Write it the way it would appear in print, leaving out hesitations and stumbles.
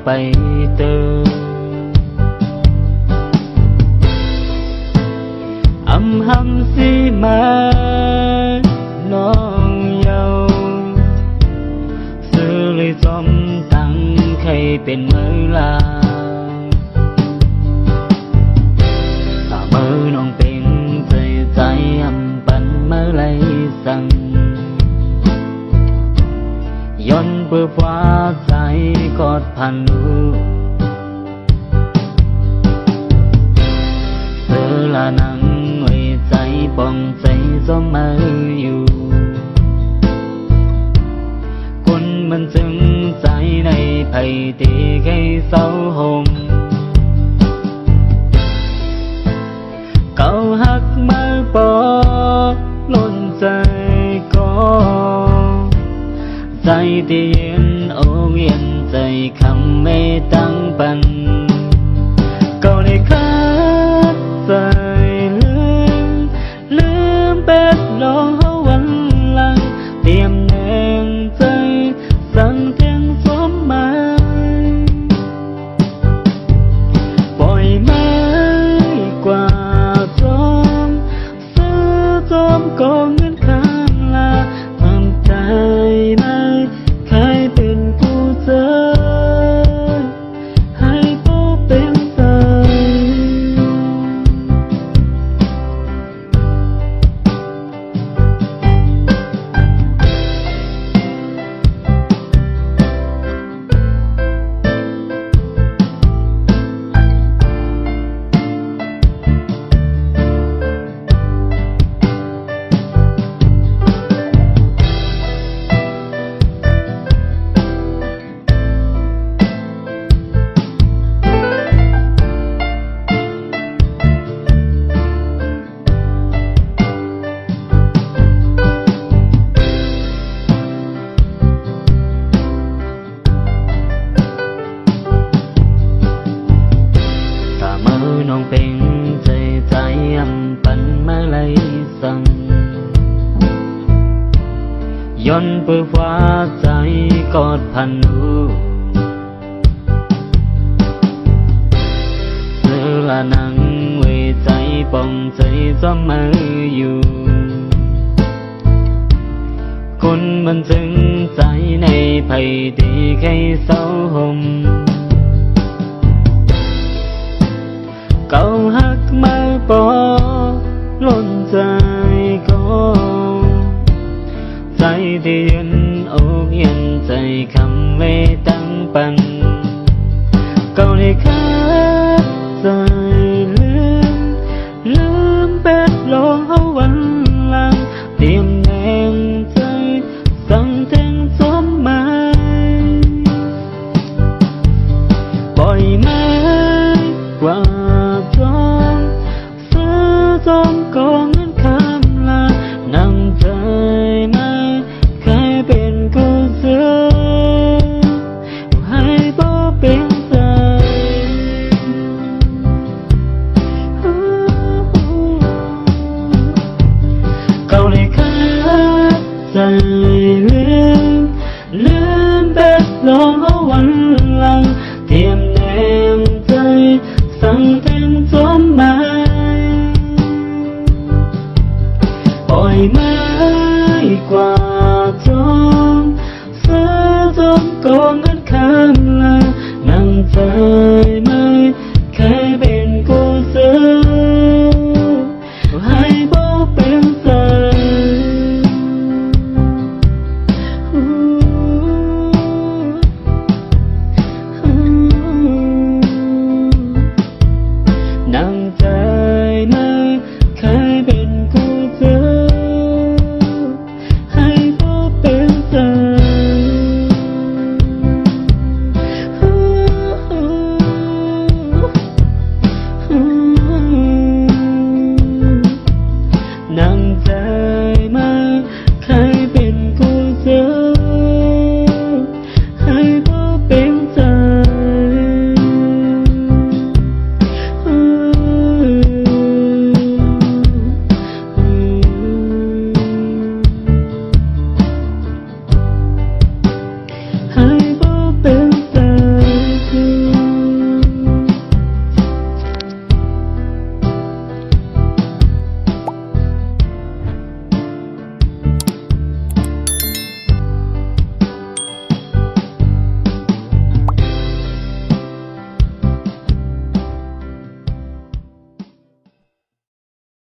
ไปเติมหำสิมาน้องเยาซื้อเลยจอมตั้งใครเป็นเมื่อลาถ้าเมื่อน้องเป็นใจปันเมื่อไรสั่งย้อนเปื้อฟ้าใจกอดพันลูกเธอละนังใจป้องใจจอมมาอยู่คนมันจึงใจในภัยตีให้เศร้าหมเก่าหักมาปอล้นใจก็ใจที่เย็นโอเย็นใจคำไม่ตั้งปันก็ได้ขาดใจเป็ดรอวันหลังเตรียมแนงใจสั่งเทียงสมหมายปล่อยไม้กว่าจอมซื้อจอมกองเงินข้างลาทำใจไม่ใครเป็นผู้เจอให้ผู้เป็นใจน้องเป็นใจปันมาไลสั่งย้อนเปื้อฟ้าใจกอดพันลูกเธอละนังไว้ใจป้องใจจอมมาอยู่คนมันจึงใจในภัยที่ใครเศร้าหมเก่าหักมาปอล้นใจก็ใจที่เย็นอกเย็นใจคำไม่ตั้งปันเก่าได้ขาดใจลืมเป็ดรอวันหลังเตรียมแนงใจสั่งแทงสมหมายปล่อยไม้กว่าจอมกองเงินข้ามลานำใจไม่ใครเป็นกูเสือให้บ่เป็นใจเก่าเลยขาดใจลืมแบบรอวันหลังเตรียมแนมใจสั่งแทงจอมมาปล่อยไม้กว่า